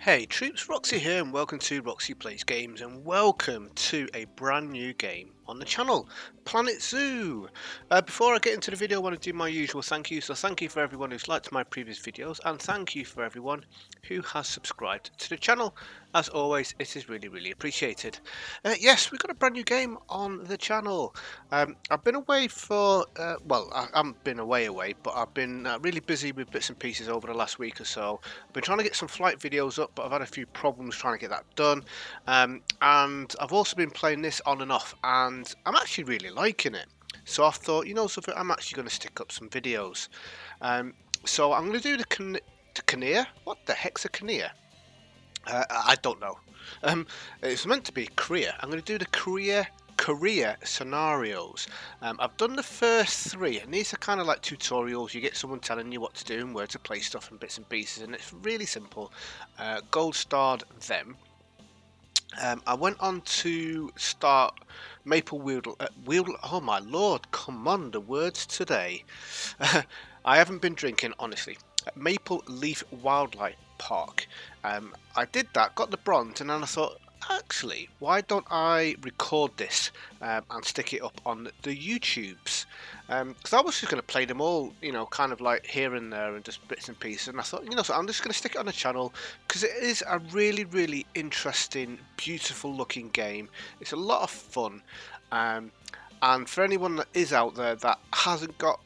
Hey troops, Roxy here and welcome to Roxee Plays Games and welcome to a brand new game on the channel, Planet Zoo. Before I get into the video, I want to do my usual thank you. So thank you for everyone who's liked my previous videos and thank you for everyone who has subscribed to the channel. As always, it is really appreciated. Yes, we've got a brand new game on the channel. I've been away for, I haven't been away, but I've been really busy with bits and pieces over the last week or so. I've been trying to get some flight videos up, but I've had a few problems trying to get that done. And I've also been playing this on and off, and I'm actually really liking it. So I thought, you know something, I'm actually going to stick up some videos. So I'm going to do the Kinnear. What the heck's a Kinnear? I don't know. It's meant to be Korea. I'm going to do the Korea scenarios. I've done the first three, and these are kind of like tutorials. You get someone telling you what to do and where to place stuff and bits and pieces, and it's really simple. Gold starred them. I went on to start Maple Wheel. Oh my lord! Come on, the words today. I haven't been drinking, honestly. Maple Leaf Wildlife Park. I did that, got the bronze, and then I thought, actually, why don't I record this and stick it up on the YouTubes? Because I was just going to play them all, you know, kind of like here and there and just bits and pieces. And I thought, you know, so I'm just going to stick it on the channel because it is a really interesting, beautiful looking game. It's a lot of fun. And for anyone that is out there that hasn't got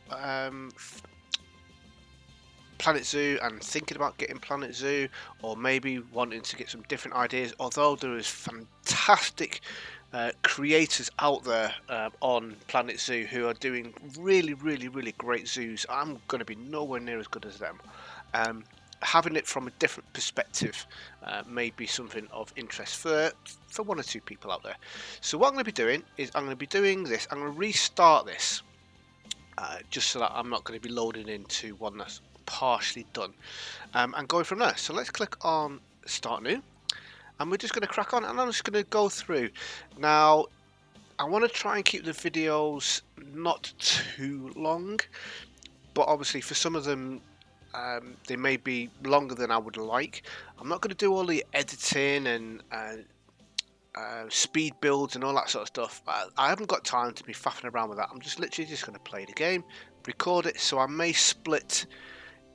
Planet Zoo and thinking about getting Planet Zoo, or maybe wanting to get some different ideas, although there is fantastic creators out there on Planet Zoo who are doing really great zoos. I'm going to be nowhere near as good as them. Having it from a different perspective may be something of interest for one or two people out there. So what I'm going to be doing is I'm going to be doing this. I'm going to restart this just so that I'm not going to be loading into one that's partially done and going from there. So let's click on start new and we're just going to crack on, and I'm just going to go through. Now I want to try and keep the videos not too long, but obviously for some of them they may be longer than I would like. I'm not going to do all the editing and speed builds and all that sort of stuff. I haven't got time to be faffing around with that. I'm just literally just going to play the game, record it, so I may split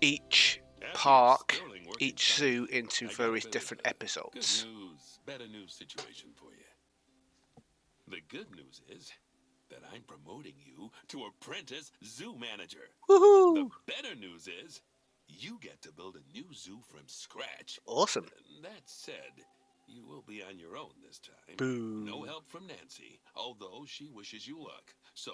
each park, each zoo into various different episodes. Good news, better news situation for you. The good news is that I'm promoting you to apprentice zoo manager. Woohoo! The better news is you get to build a new zoo from scratch. Awesome. That said, you will be on your own this time. Boo. No help from Nancy, although she wishes you luck. So,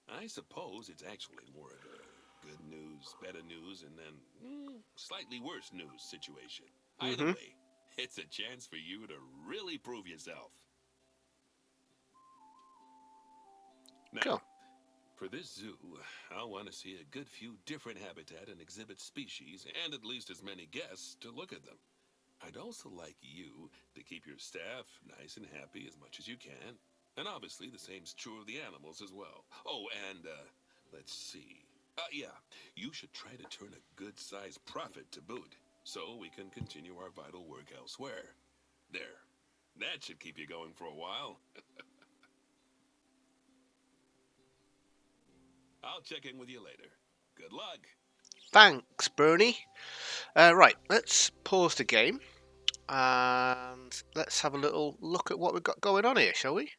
I suppose it's actually more of a good news, better news, and then slightly worse news situation. Either way, it's a chance for you to really prove yourself. Now, Cool. for this zoo, I'll want to see a good few different habitat and exhibit species, and at least as many guests to look at them. I'd also like you to keep your staff nice and happy as much as you can. And obviously the same's true of the animals as well. Oh, and, let's see. Yeah, you should try to turn a good-sized profit to boot, so we can continue our vital work elsewhere. There. That should keep you going for a while. I'll check in with you later. Good luck. Thanks, Bernie. Right, let's pause the game and let's have a little look at what we've got going on here, shall we?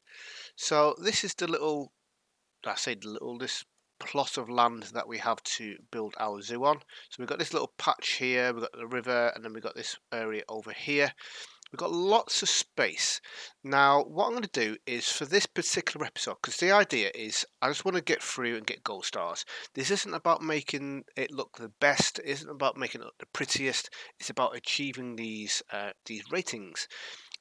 So this is the little, this plot of land that we have to build our zoo on. So we've got this little patch here, we've got the river, and then we've got this area over here. We've got lots of space. Now, what I'm going to do is for this particular episode, because the idea is I just want to get through and get gold stars. This isn't about making it look the best. It isn't about making it look the prettiest. It's about achieving these ratings.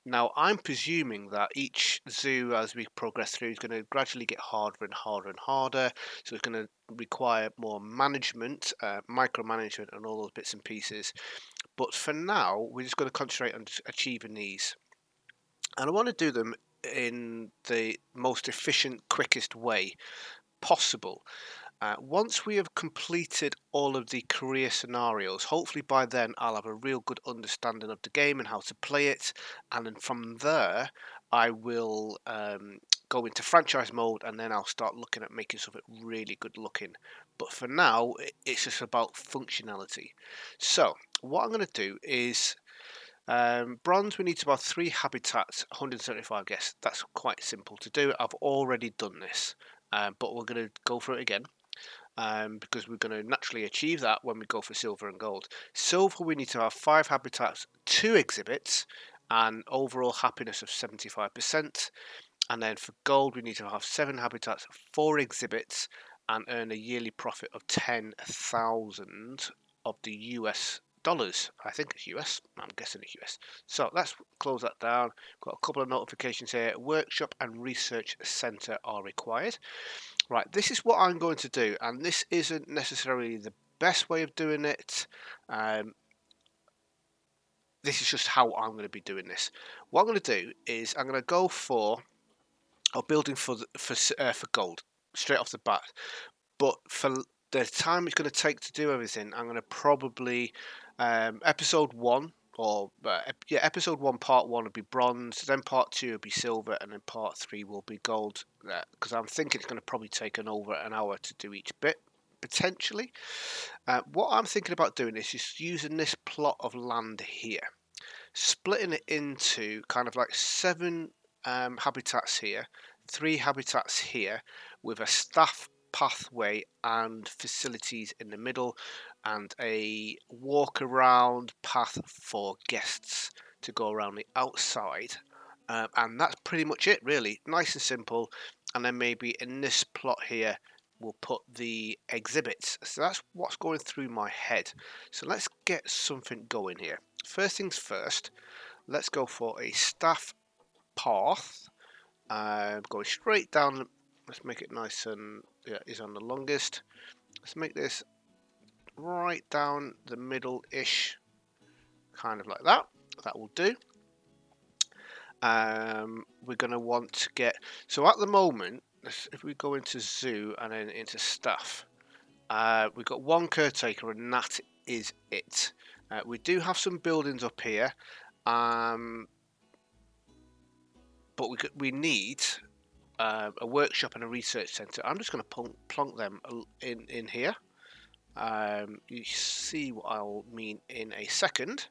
Now, I'm presuming that each zoo, as we progress through, is going to gradually get harder and harder and harder. So it's going to require more management, micromanagement, and all those bits and pieces. But for now, we're just going to concentrate on achieving these. And I want to do them in the most efficient, quickest way possible. Once we have completed all of the career scenarios, hopefully by then I'll have a real good understanding of the game and how to play it, and then from there I will go into franchise mode, and then I'll start looking at making something really good looking. But for now, it's just about functionality. So what I'm going to do is bronze, we need about 3 habitats, 175 guests. That's quite simple to do. I've already done this, but we're going to go for it again. Because we're going to naturally achieve that when we go for silver and gold. Silver, we need to have 5 habitats, 2 exhibits, and overall happiness of 75%. And then for gold, we need to have 7 habitats, 4 exhibits, and earn a yearly profit of 10,000 of the US dollars. I think it's US. I'm guessing it's US. So let's close that down. Got a couple of notifications here. Workshop and research center are required. Right, this is what I'm going to do, and this isn't necessarily the best way of doing it. This is just how I'm going to be doing this. What I'm going to do is I'm going to go for building for gold straight off the bat. But for the time it's going to take to do everything, I'm going to probably episode 1. Episode 1, part 1 would be bronze, then part 2 would be silver, and then part 3 will be gold. Because I'm thinking it's going to probably take over an hour to do each bit, potentially. What I'm thinking about doing is just using this plot of land here, splitting it into kind of like 7 habitats here, 3 habitats here, with a staff pathway and facilities in the middle, and a walk around path for guests to go around the outside. And that's pretty much it, really. Nice and simple. And then maybe in this plot here, we'll put the exhibits. So that's what's going through my head. So let's get something going here. First things first, let's go for a staff path. Going straight down. Let's make it nice and is on the longest. Let's make this right down the middle-ish, kind of like that. That will do. We're going to want to get, so at the moment, if we go into zoo and then into staff, we've got 1 caretaker, and that is it. We do have some buildings up here, but we need a workshop and a research centre. I'm just going to plonk them in here. You see what I'll mean in a second.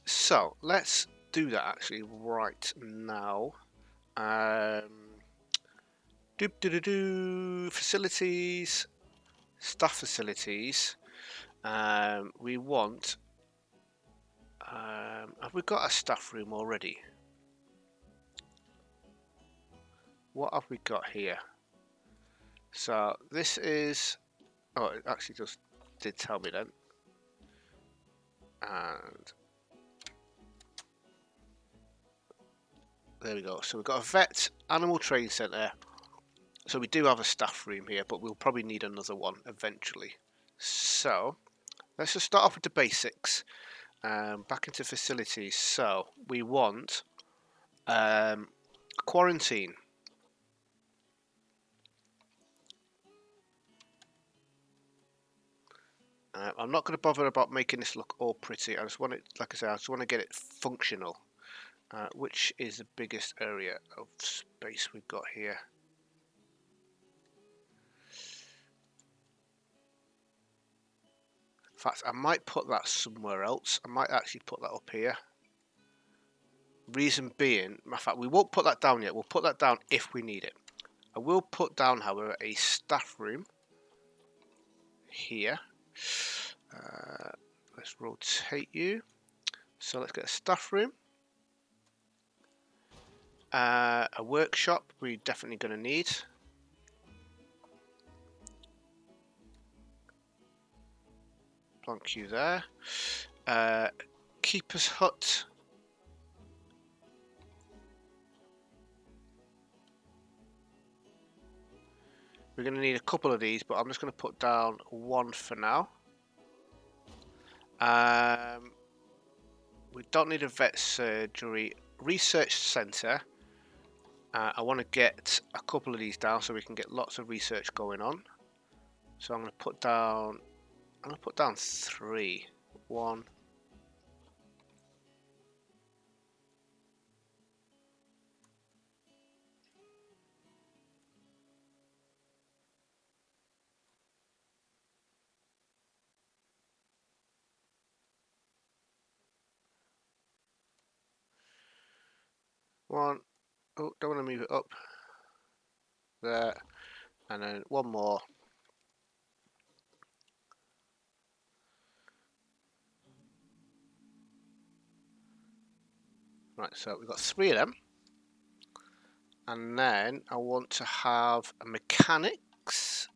So let's do that actually right now. Facilities, staff facilities. We want. Have we got a staff room already? What have we got here? So this is. Oh, it actually just did tell me then. And there we go. So we've got a vet, animal training centre. So we do have a staff room here, but we'll probably need another one eventually. So let's just start off with the basics. Back into facilities. So we want quarantine. I'm not going to bother about making this look all pretty. I just want it, like I said, I just want to get it functional. Which is the biggest area of space we've got here? In fact, I might put that somewhere else. I might actually put that up here. Reason being, in fact, we won't put that down yet. We'll put that down if we need it. I will put down, however, a staff room here. Let's rotate you. So let's get a staff room. A workshop we're definitely going to need. Plonk you there. Keeper's hut. We're going to need a couple of these, but I'm just going to put down 1 for now. We don't need a vet surgery. Research centre. I want to get a couple of these down so we can get lots of research going on. So I'm going to put down 3. 1. Oh, don't want to move it up. There. And then one more. Right, so we've got 3 of them. And then I want to have a mechanics.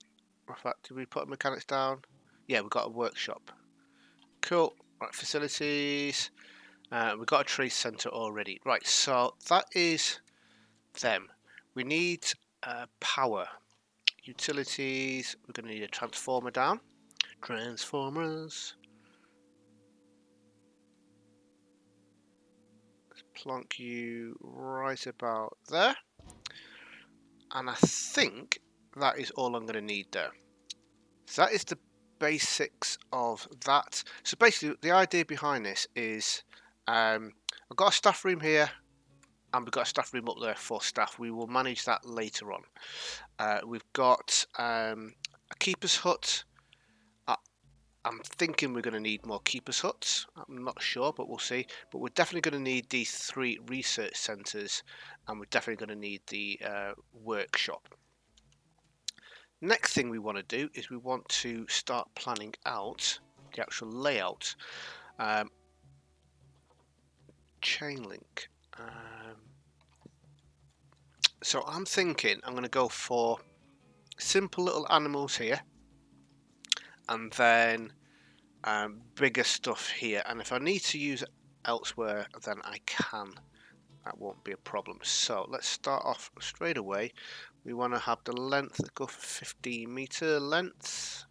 In fact, did we put a mechanics down? Yeah, we've got a workshop. Cool. Right, facilities. We've got a trade center already. Right, so that is them. We need power. Utilities. We're going to need a transformer down. Transformers. Let's plonk you right about there. And I think that is all I'm going to need there. So that is the basics of that. So basically the idea behind this is I've got a staff room here and we've got a staff room up there for staff. We will manage that later on. We've got a keeper's hut. I'm thinking we're going to need more keeper's huts. I'm not sure, but we'll see. But we're definitely going to need these 3 research centres and we're definitely going to need the workshop. Next thing we want to do is we want to start planning out the actual layout. Chain link. So I'm thinking I'm going to go for simple little animals here and then bigger stuff here. And if I need to use it elsewhere, then I can. That won't be a problem. So let's start off straight away. We want to have the length, let's go for 15 meter length.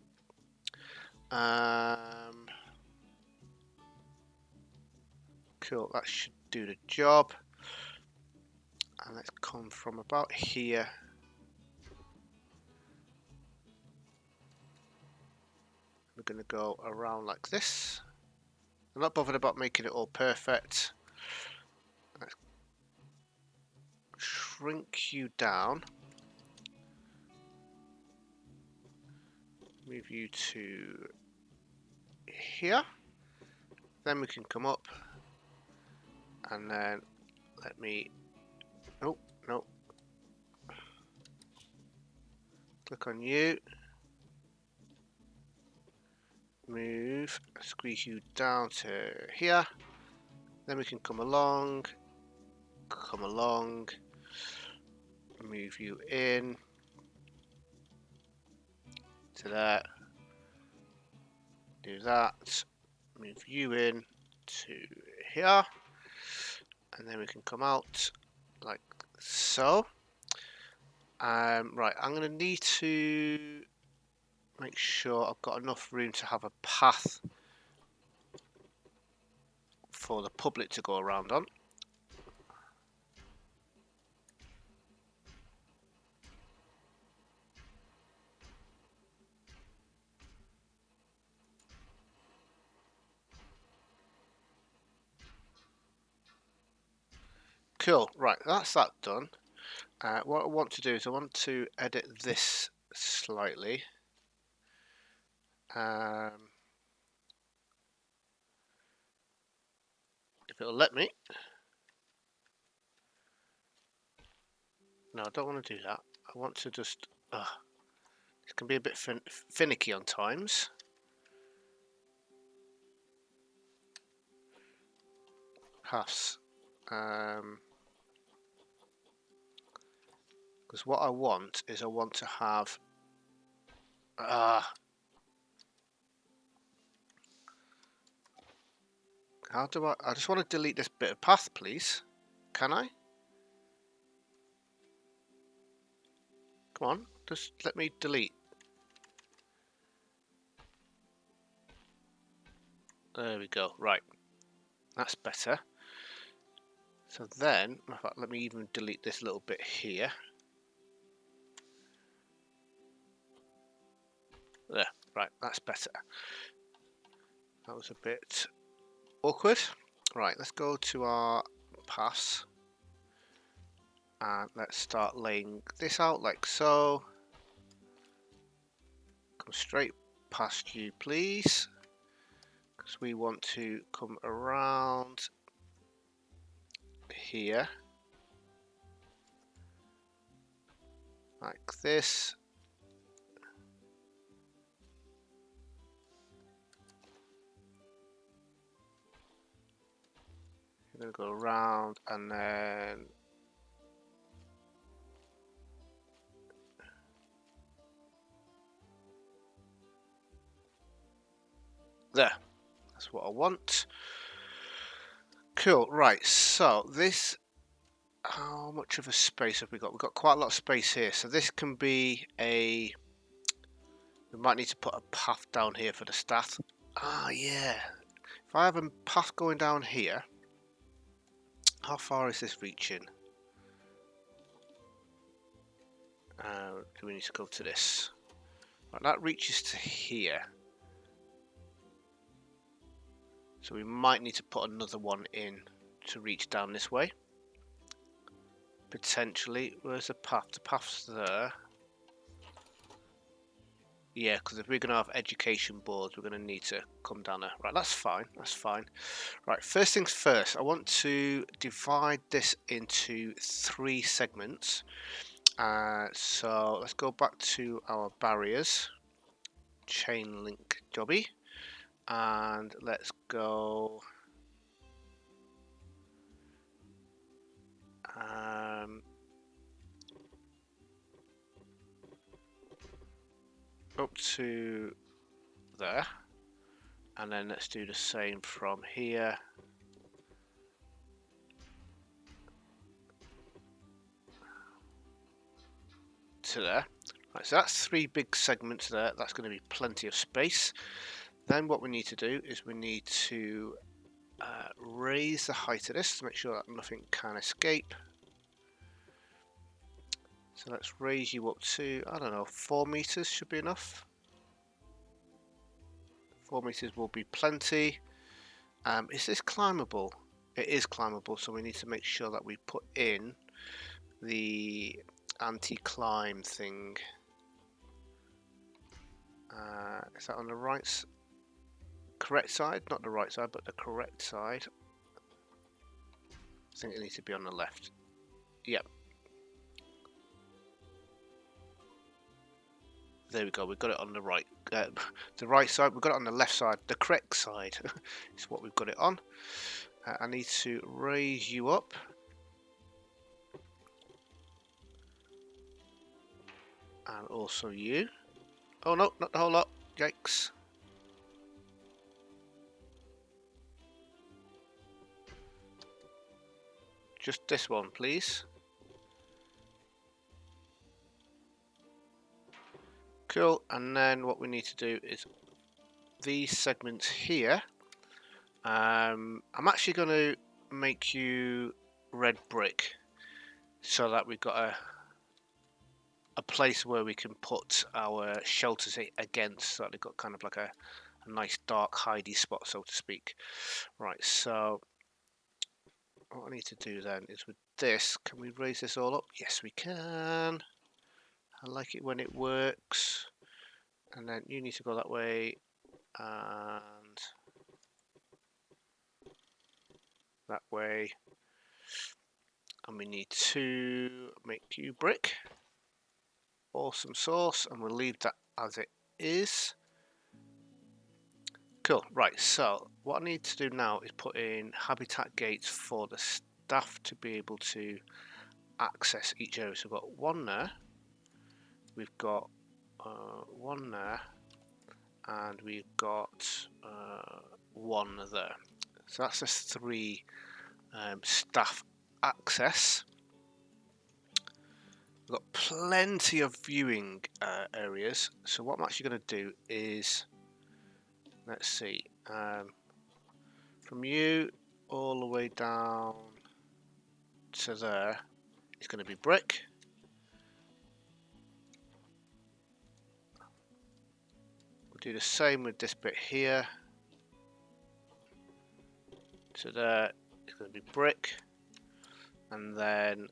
Cool, that should do the job. And let's come from about here. We're going to go around like this. I'm not bothered about making it all perfect. Let's shrink you down. Move you to here. Then we can come up. And then let me... Oh, no. Click on you. Move. Squeeze you down to here. Then we can come along. Come along. Move you in. To that. Do that. Move you in to here. And then we can come out like so. Right, I'm going to need to make sure I've got enough room to have a path for the public to go around on. Cool, right, that's that done. What I want to do is I want to edit this slightly. If it'll let me. No, I don't want to do that. I want to just... it can be a bit finicky on times. Paths. Because what I want is I want to have... how do I just want to delete this bit of path, please. Can I? Come on, just let me delete. There we go, right. That's better. So then, in fact, let me even delete this little bit here. There, right, that's better. That was a bit awkward. Right, let's go to our pass. And let's start laying this out like so. Come straight past you, please. Because we want to come around here. Like this. We're going to go around and then there. That's what I want. Cool. Right. So this, how much of a space have we got? We've got quite a lot of space here. So this can be a, we might need to put a path down here for the stat. Ah, yeah. If I have a path going down here, how far is this reaching? Do we need to go to this? Right, that reaches to here. So we might need to put another one in to reach down this way. Potentially. Where's the path? The path's there. Yeah, because if we're going to have education boards, we're going to need to come down there. Right, that's fine. That's fine. Right, first things first. I want to divide this into 3 segments. So let's go back to our barriers. Chain link jobby. And let's go up to there, and then let's do the same from here to there. Right, so that's 3 big segments there. That's going to be plenty of space. Then what we need to do is we need to raise the height of this to make sure that nothing can escape. So let's raise you up to, I don't know, 4 meters should be enough. 4 meters will be plenty. Is this climbable? It is climbable, so we need to make sure that we put in the anti-climb thing. Is that on the right, correct side? Not the right side, but the correct side. I think it needs to be on the left. Yep. There we go. We've got it on the right, the right side. We've got it on the left side. The correct side is what we've got it on. I need to raise you up. And also you. Oh no, not the whole lot. Yikes. Just this one, please. Cool. And then what we need to do is these segments here. I'm actually going to make you red brick so that we've got a place where we can put our shelters against, so that they've got kind of like a nice dark hidey spot, so to speak. Right, so what I need to do then is with this, can we raise this all up? Yes, we can. I like it when it works. And then you need to go that way and that way. And we need to make you brick. Awesome sauce, and we'll leave that as it is. Cool. Right, so what I need to do now is put in habitat gates for the staff to be able to access each area. So we've got one there, we've got one there, and we've got one there. So that's just 3 staff access. We've got plenty of viewing areas. So what I'm actually going to do is, let's see, from you all the way down to there is going to be brick. Do the same with this bit here. So there is going to be brick, and then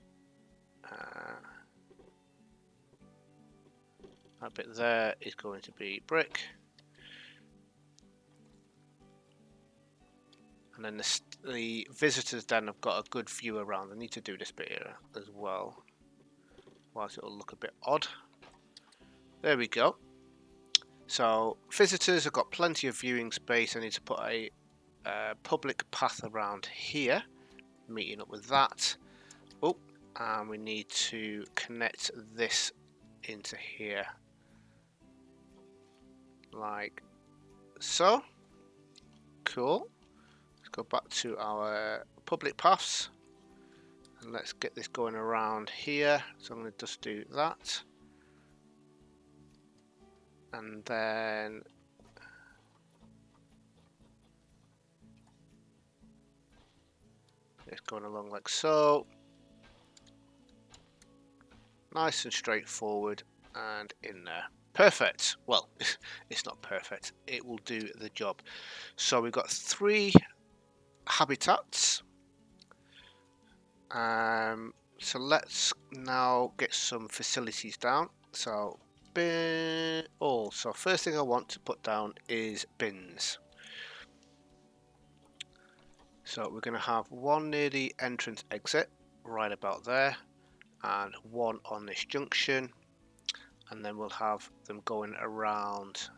that bit there is going to be brick, and then the visitors then have got a good view around. I need to do this bit here as well, whilst it'll look a bit odd. There we go. So visitors have got plenty of viewing space. I need to put a public path around here, meeting up with that. Oh, and we need to connect this into here, like so. Cool. Let's go back to our public paths, and let's get this going around here. So I'm going to just do that, and then it's going along like so. Nice and straightforward, and in there. Perfect. Well, it's not perfect. It will do the job. So we've got 3 habitats. So let's now get some facilities down. So so first thing I want to put down is bins. So we're going to have one near the entrance exit, right about there, and one on this junction, and then we'll have them going around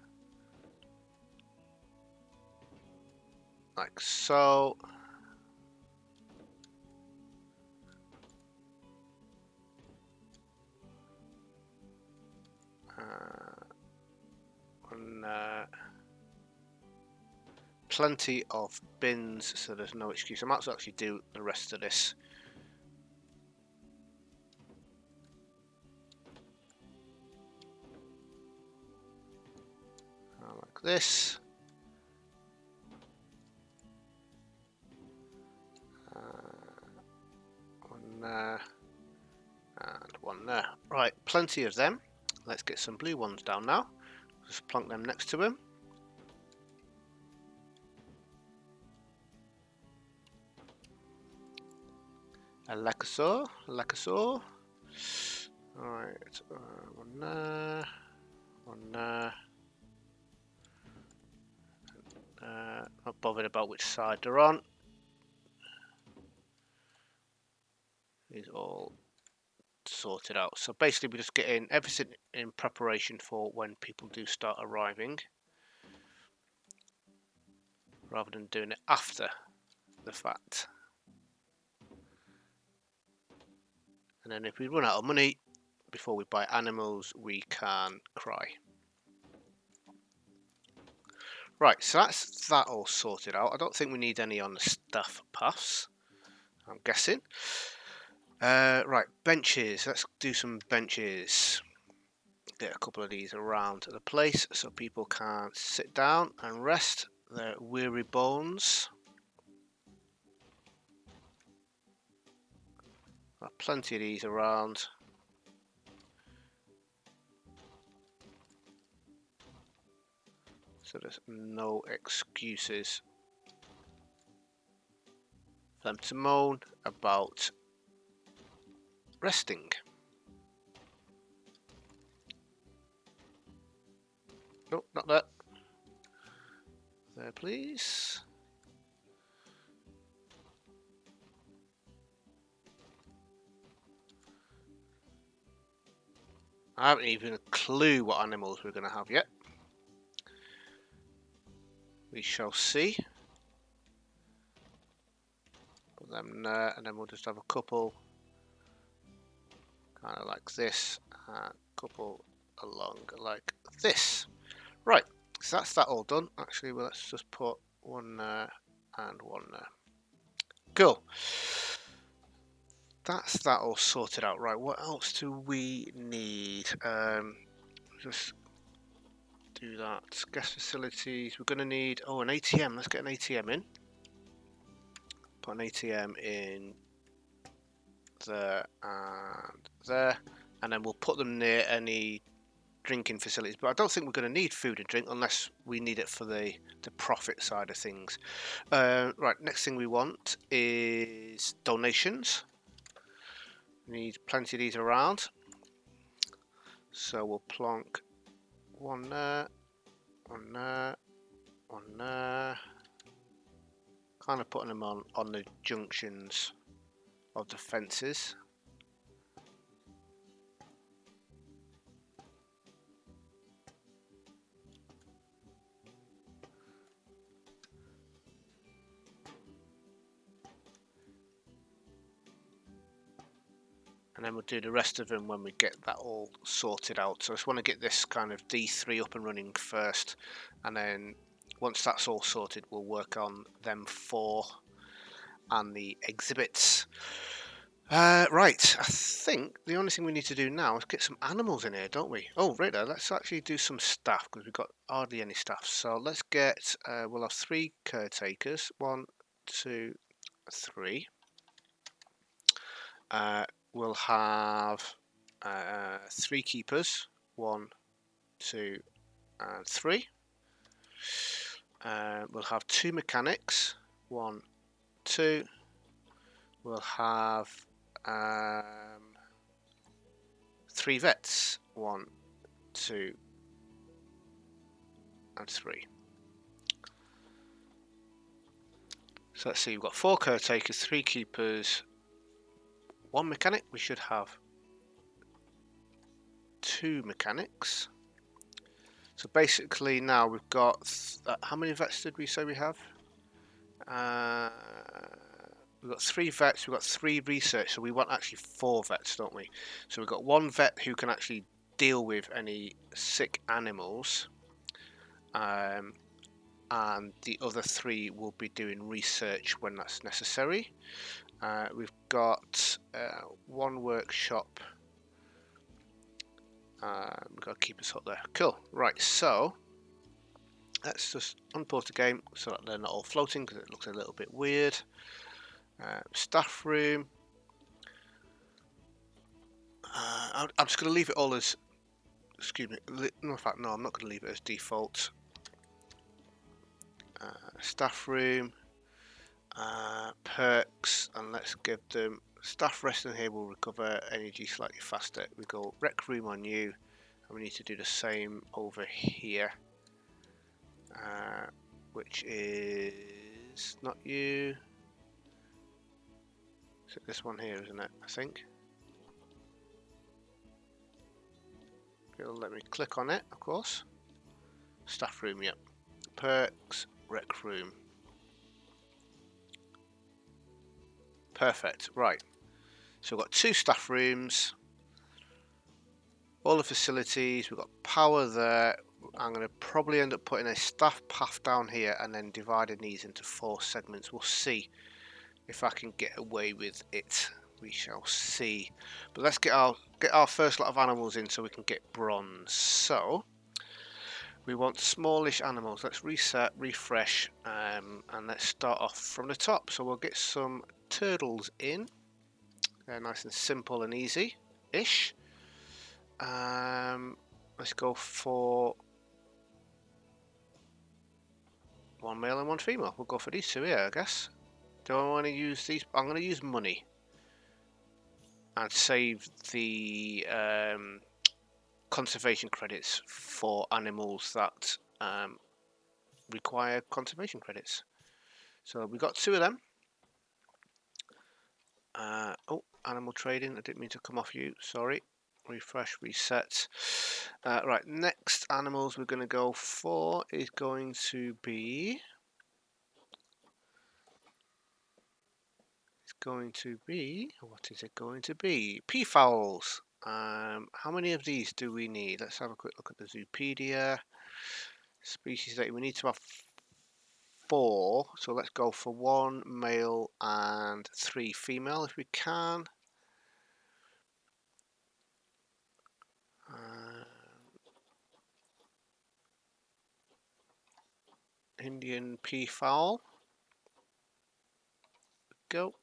like so. Plenty of bins, so there's no excuse. I might as well actually do the rest of this. Like this. One there. And one there. Right, plenty of them. Let's get some blue ones down now. Just plonk them next to him. Like so, like so. Alright, one there. One there. Not bothered about which side they're on. These all sorted out. So basically we're just getting everything in preparation for when people do start arriving, rather than doing it after the fact. And then if we run out of money before we buy animals, we can cry. Right, so that's that all sorted out. I don't think we need any on the staff paths, I'm guessing. Right, benches. Let's do some benches. Get a couple of these around the place so people can sit down and rest their weary bones. Got plenty of these around. So there's no excuses for them to moan about resting. Nope, not that. There, please. I haven't even a clue what animals we're going to have yet. We shall see. Put them there, and then we'll just have a couple kind of like this, and a couple along like this. Right, so that's that all done. Actually, well, let's just put one there and one there. Cool. That's that all sorted out. Right, what else do we need? Just do that. Guest facilities. We're going to need, an ATM. Let's get an ATM in. Put an ATM in there and there. And then we'll put them near any drinking facilities, but I don't think we're going to need food and drink unless we need it for the profit side of things. Right, next thing we want is donations. We need plenty of these around, so we'll plonk one there, one there, one there, kind of putting them on the junctions of the fences. And then we'll do the rest of them when we get that all sorted out. So I just want to get this kind of D3 up and running first, and then once that's all sorted, we'll work on them 4 and the exhibits. Right, I think the only thing we need to do now is get some animals in here, don't we? Oh, right there, let's actually do some staff, because we've got hardly any staff. So let's get, we'll have 3 caretakers, 1, 2, 3. We'll have 3 keepers, 1, 2, and 3. We'll have 2 mechanics, 1, 2. We'll have 3 vets, 1, 2, and 3. So let's see, we've got 4 caretakers, 3 keepers, 1 mechanic. We should have 2 mechanics. So basically now we've got, how many vets did we say we have? We've got 3 vets, we've got 3 research, so we want actually 4 vets, don't we? So we've got 1 vet who can actually deal with any sick animals, and the other 3 will be doing research when that's necessary. We've got 1 workshop. We've got to keep us up there. Cool. Right, so let's just unpause the game so that they're not all floating, because it looks a little bit weird. Staff room. I'm just going to leave it all as, excuse me, no, in fact, no, I'm not going to leave it as default. Staff room, perks, and let's give them staff resting here will recover energy slightly faster. We go rec room on you, and we need to do the same over here, which is not you. So this one here, isn't it? I think. It'll let me click on it, of course. Staff room, yep. Perks, rec room. Perfect, right. So we've got 2 staff rooms, all the facilities, we've got power there. I'm going to probably end up putting a staff path down here and then dividing these into 4 segments. We'll see if I can get away with it. We shall see. But let's get our first lot of animals in so we can get bronze. So we want smallish animals. Let's reset, refresh, and let's start off from the top. So we'll get some turtles in. They're nice and simple and easy-ish. Let's go for 1 male and 1 female. We'll go for these 2 here, I guess. Do I want to use these? I'm going to use money and save the conservation credits for animals that require conservation credits. So we got 2 of them. Oh, animal trading. I didn't mean to come off you. Sorry. Refresh, reset. Right, next animals we're going to go for is going to be. What is it going to be? Peafowls. How many of these do we need? Let's have a quick look at the Zoopedia. Species data. We need to have 4. So let's go for 1 male and 3 female if we can. Indian peafowl. Go.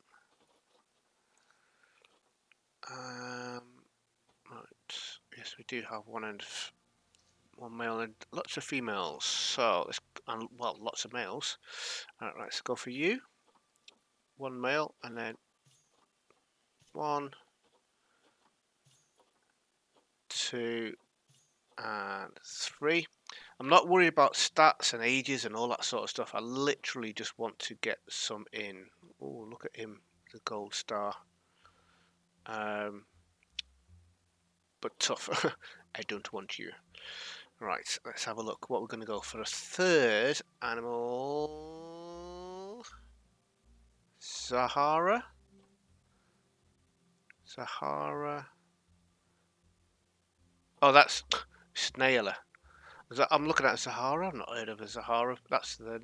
Right. Yes, we do have 1 and One male and lots of females. So let's, and well, lots of males. Alright, let's go for you. One male and then 1, 2, and 3. I'm not worried about stats and ages and all that sort of stuff. I literally just want to get some in. Oh, look at him, the gold star. But tough. I don't want you. Right, let's have a look. What we're going to go for a third animal. Sahara. Oh, that's Snailer. I'm looking at Sahara. I've not heard of a Sahara. That's the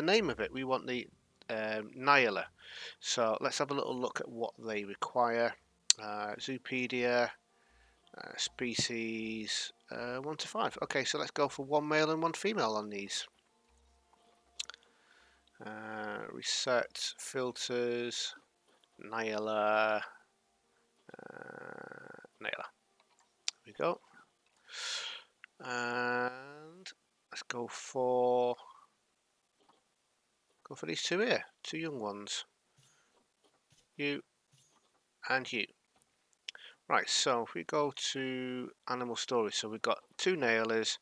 name of it. We want the Nyla. So let's have a little look at what they require. Zoopedia, species 1 to 5. Okay, so let's go for 1 male and 1 female on these. Reset filters, Nyla. There we go. And let's go for these two here, 2 young ones. You and you. Right, so if we go to animal storage, so we've got 2 nailers,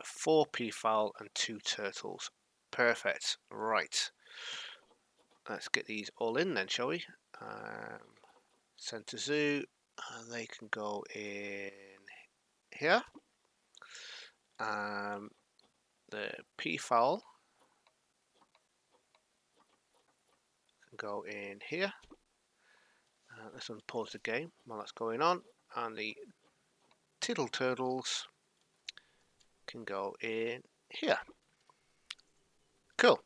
4 peafowl and 2 turtles. Perfect. Right. Let's get these all in then, shall we? Send to zoo, and they can go in here. The peafowl can go in here. Let's unpause the game while that's going on, and the tittle turtles can go in here. Cool.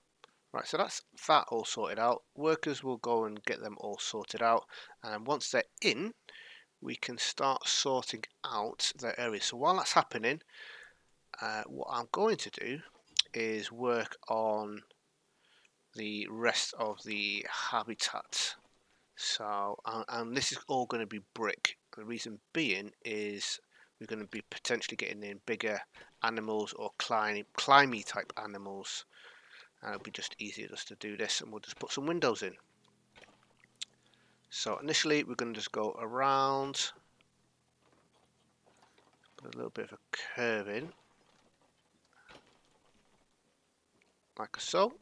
Right, so that's that all sorted out. Workers will go and get them all sorted out, and once they're in, we can start sorting out their areas. So while that's happening, what I'm going to do is work on the rest of the habitat. So, and this is all going to be brick. The reason being is we're going to be potentially getting in bigger animals or climby type animals. And it'll be just easier just to do this, and we'll just put some windows in. So initially we're going to just go around, put a little bit of a curve in, like so.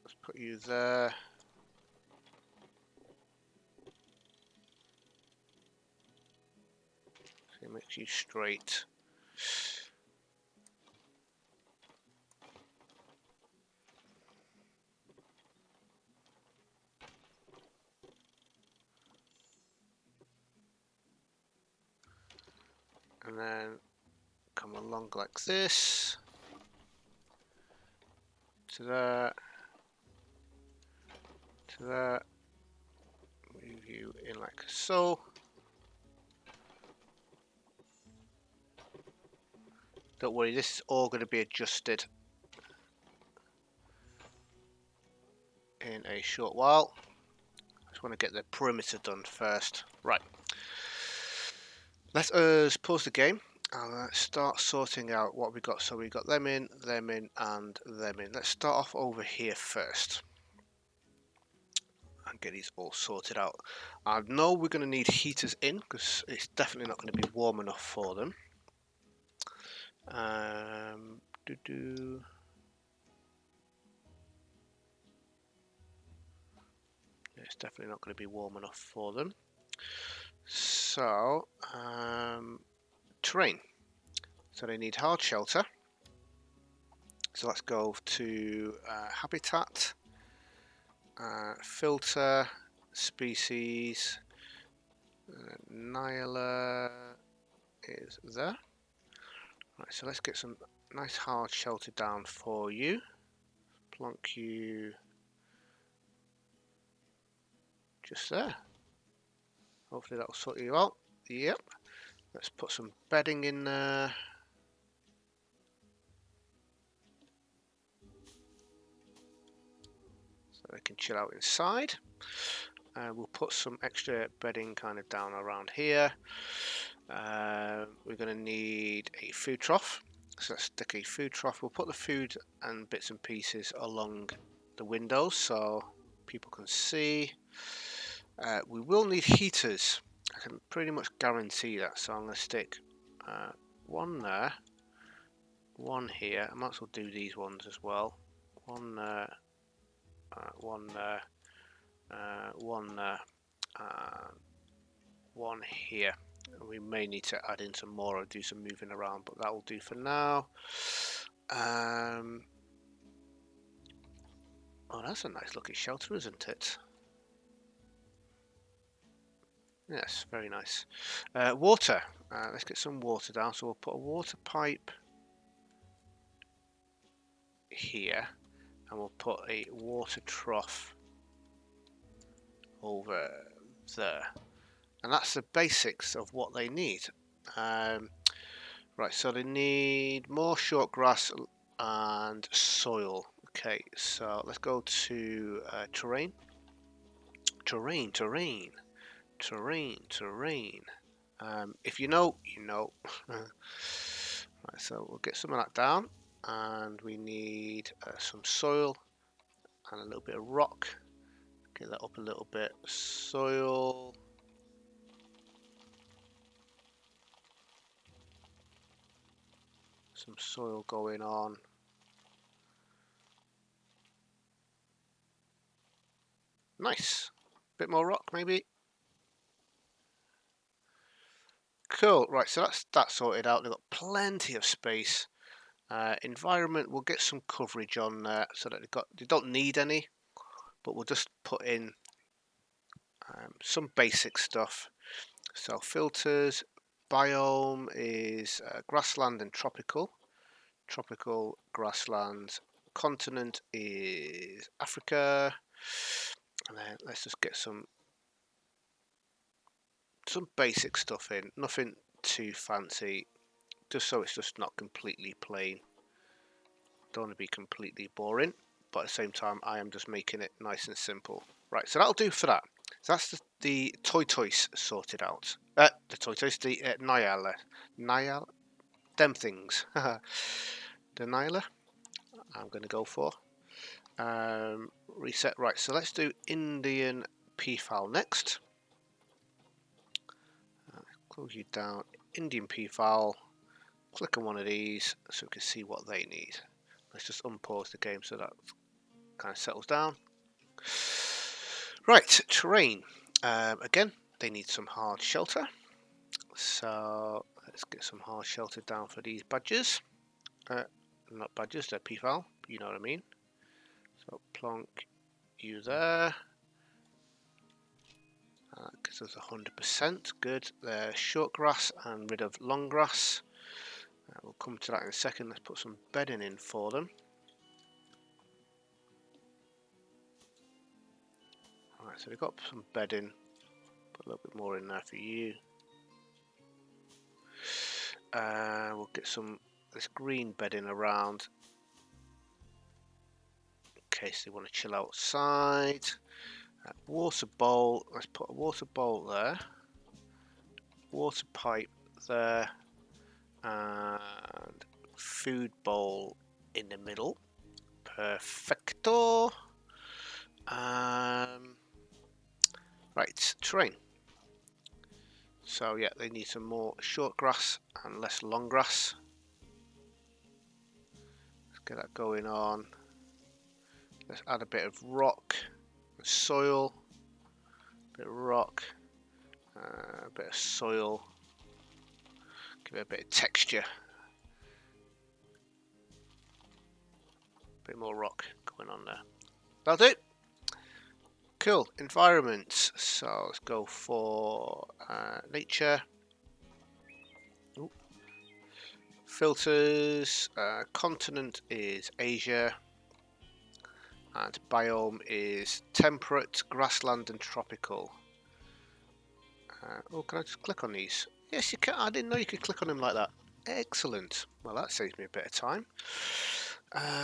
Let's put you there. So it makes you straight. And then come along like this. To there. To there. Move you in like so. Don't worry, this is all going to be adjusted in a short while. I just want to get the perimeter done first. Right. Let us pause the game and let's start sorting out what we got. So we got them in, and them in. Let's start off over here first and get these all sorted out. I know we're going to need heaters in because it's definitely not going to be warm enough for them. It's definitely not going to be warm enough for them. So, terrain. So they need hard shelter. So let's go to habitat, filter, species, Nyla is there. Right, so let's get some nice hard shelter down for you. Plonk you just there. Hopefully that'll sort you out. Yep. Let's put some bedding in there. So they can chill out inside. We'll put some extra bedding kind of down around here. We're going to need a food trough. So let's stick a food trough. We'll put the food and bits and pieces along the windows so people can see. We will need heaters. I can pretty much guarantee that. So I'm going to stick one there, one here. I might as well do these ones as well. One there, one there, one there, one here. We may need to add in some more or do some moving around, but that will do for now. Oh, that's a nice looking shelter, isn't it? Yes, very nice. Water. Let's get some water down. So we'll put a water pipe here, and we'll put a water trough over there. And that's the basics of what they need. Right, so they need more short grass and soil. Okay, so let's go to terrain. Terrain. If you know, you know. Right, so we'll get some of that down, and we need some soil and a little bit of rock. Get that up a little bit. Soil. Some soil going on. Nice. Bit more rock, maybe. Cool. Right, so that's that sorted out. They've got plenty of space. Environment, we'll get some coverage on there so that they don't need any, but we'll just put in some basic stuff. So filters, biome is grassland and tropical. Tropical grasslands. Continent is Africa. And then let's just get some basic stuff in. Nothing too fancy. Just so it's just not completely plain. Don't want to be completely boring, but at the same time I am just making it nice and simple. Right, so that'll do for that. So that's the toys sorted out. The Nyala, them things. The Nyla I'm going to go for. Reset. Right, so let's do Indian P file next. Close you down. Indian P file. Click on one of these so we can see what they need. Let's just unpause the game so that kind of settles down. Right, terrain. Again, they need some hard shelter. So let's get some hard shelter down for these badges. Not badges, they're P-file, you know what I mean. So plonk you there. Gives us 100%. Good. They're short grass and rid of long grass. We'll come to that in a second. Let's put some bedding in for them. Alright, so we've got some bedding. Put a little bit more in there for you. We'll get some this green bedding around in case they want to chill outside. Water bowl. Let's put a water bowl there. Water pipe there. And food bowl in the middle. Perfecto. Right, terrain. So yeah, they need some more short grass and less long grass. Let's get that going on. Let's add a bit of rock, soil, a bit of rock, a bit of soil. Give it a bit of texture. A bit more rock going on there. That'll do. Cool. Environments. So let's go for nature. Ooh. Filters. Continent is Asia. And biome is temperate, grassland and tropical. Oh, can I just click on these? Yes, you can. I didn't know you could click on them like that. Excellent. Well, that saves me a bit of time.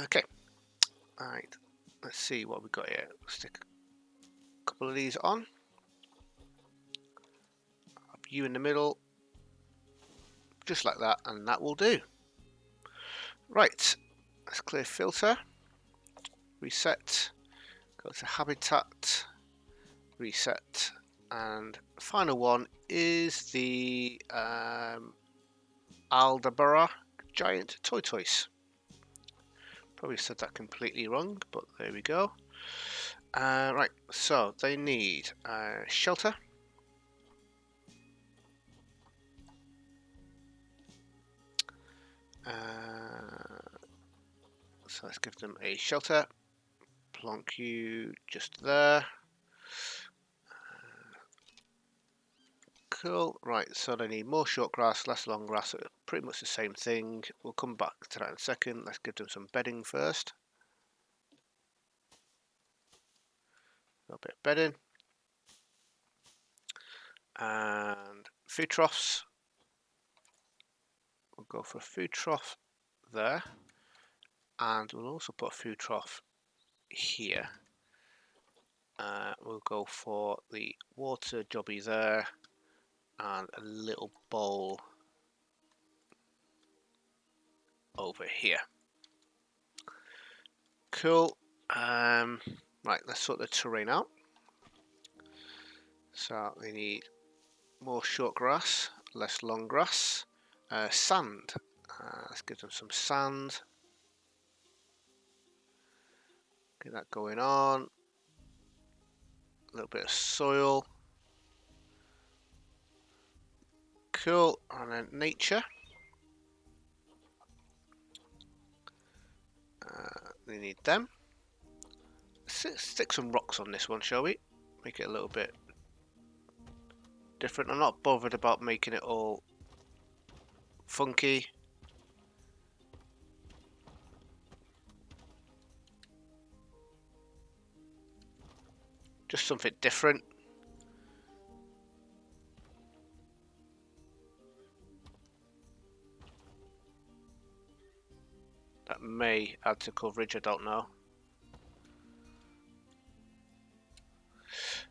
Okay. Alright. Let's see what we've got here. Stick a couple of these on. Have you in the middle, just like that, and that will do. Right, let's clear filter, reset, go to habitat, reset, and the final one is the Aldebaran giant tortoise. Probably said that completely wrong, but there we go. Right, so they need shelter. So let's give them a shelter. Plonk you just there. Cool. Right, so they need more short grass, less long grass. Pretty much the same thing. We'll come back to that in a second. Let's give them some bedding first. A little bit of bedding. And food troughs. We'll go for a food trough there. And we'll also put a food trough here. We'll go for the water jobby there. And a little bowl over here. Cool. Right, let's sort the terrain out. So we need more short grass, less long grass, sand. Let's give them some sand. Get that going on. A little bit of soil. Cool. And then nature. We need them. Stick some rocks on this one, shall we? Make it a little bit different. I'm not bothered about making it all funky. Just something different. That may add to coverage, I don't know.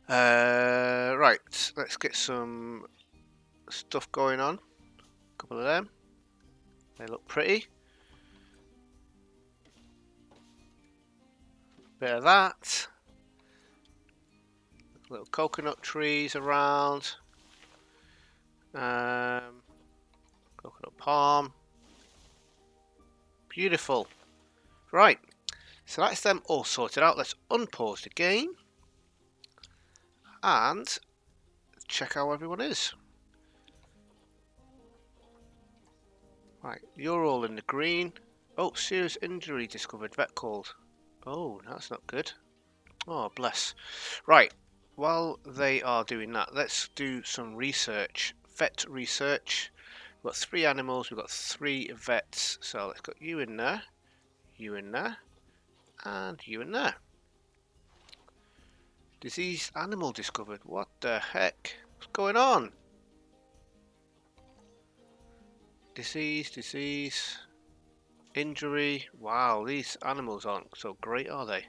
Right, let's get some stuff going on. A couple of them. They look pretty. Bit of that. Little coconut trees around. Coconut palm. Beautiful. Right, so that's them all sorted out. Let's unpause the game and check how everyone is. Right, you're all in the green. Oh, serious injury discovered. Vet called. Oh, that's not good. Oh, bless. Right, while they are doing that, let's do some research. Vet research. We've got 3 animals. We've got 3 vets. So let's got you in there, you in there, and you in there. Diseased animal discovered. What the heck? What's going on? Disease, injury. Wow, these animals aren't so great, are they?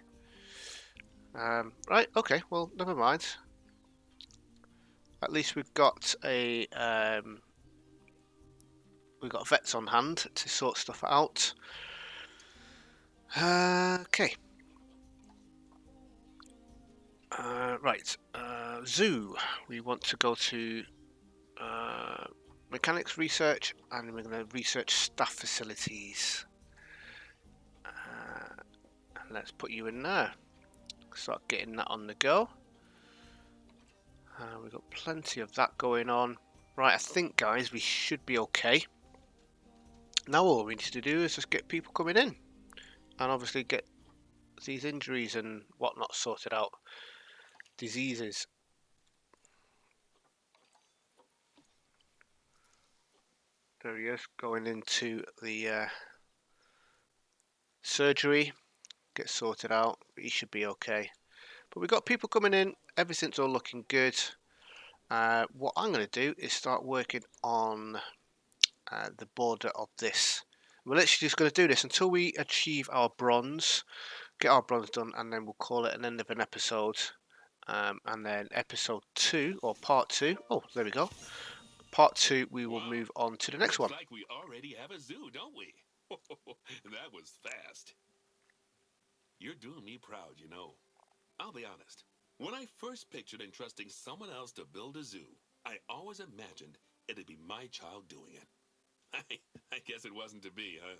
Right, okay, well, never mind. At least we've got a we've got vets on hand to sort stuff out. Okay. Right, zoo. We want to go to mechanics research, and we're going to research staff facilities. And let's put you in there. Start getting that on the go. We've got plenty of that going on. Right, I think, guys, we should be okay. Now all we need to do is just get people coming in. And obviously get these injuries and whatnot sorted out. Diseases. There he is, going into the surgery. Get sorted out. He should be okay. But we've got people coming in. Everything's all looking good. What I'm going to do is start working on the border of this. We're literally just going to do this until we achieve our bronze. get our bronze done, and then we'll call it an end of an episode. And then episode 2 or part 2. Oh, there we go. Part 2, we will move on to the next one. Looks like we already have a zoo, don't we? That was fast. You're doing me proud, you know. I'll be honest. When I first pictured entrusting someone else to build a zoo, I always imagined it'd be my child doing it. I guess it wasn't to be, huh?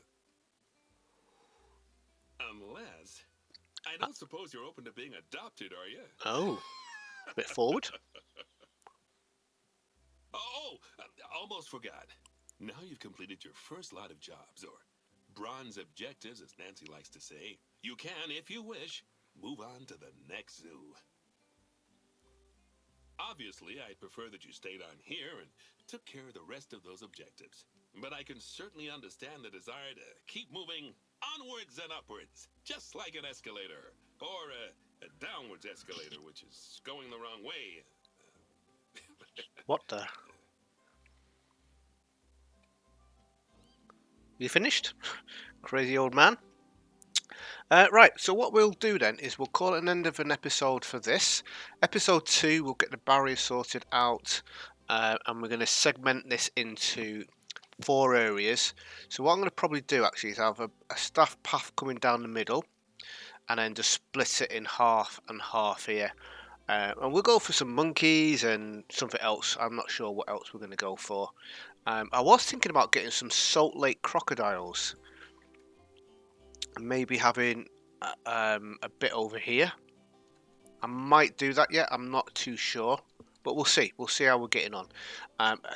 Unless... I don't suppose you're open to being adopted, are you? Oh, a bit forward. Oh, almost forgot. Now you've completed your first lot of jobs, or bronze objectives, as Nancy likes to say. You can, if you wish, move on to the next zoo. Obviously, I'd prefer that you stayed on here and took care of the rest of those objectives. But I can certainly understand the desire to keep moving onwards and upwards, just like an escalator, or a downwards escalator, which is going the wrong way. What the? You finished? Crazy old man. Right, so what we'll do then is we'll call it an end of an episode for this. Episode 2, we'll get the barrier sorted out, and we're going to segment this into 4 areas. So what I'm going to probably do actually is have a staff path coming down the middle, and then just split it in half and half here. And we'll go for some monkeys and something else. I'm not sure what else we're going to go for. I was thinking about getting some Salt Lake crocodiles. And maybe having a bit over here. I might do that yet. I'm not too sure. But we'll see. We'll see how we're getting on.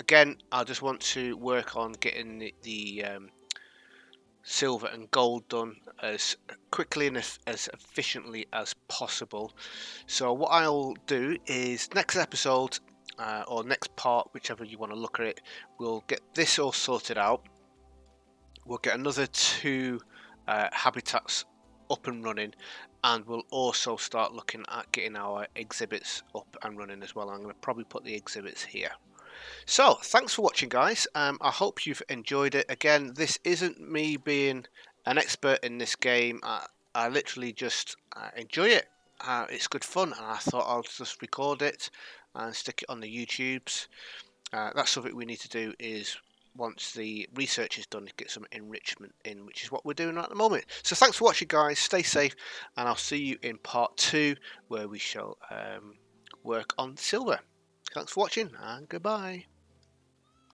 Again, I just want to work on getting the silver and gold done as quickly and as efficiently as possible. So what I'll do is next episode or next part, whichever you want to look at it, we'll get this all sorted out. We'll get another 2 habitats up and running, and we'll also start looking at getting our exhibits up and running as well. I'm going to probably put the exhibits here. So thanks for watching, guys. I hope you've enjoyed it. Again, this isn't me being an expert in this game. I literally just enjoy it. It's good fun, and I thought I'll just record it and stick it on the YouTubes. That's something we need to do, is once the research is done, get some enrichment in, which is what we're doing at the moment. So thanks for watching, guys. Stay safe, and I'll see you in part 2, where we shall work on silver. Thanks for watching, and goodbye.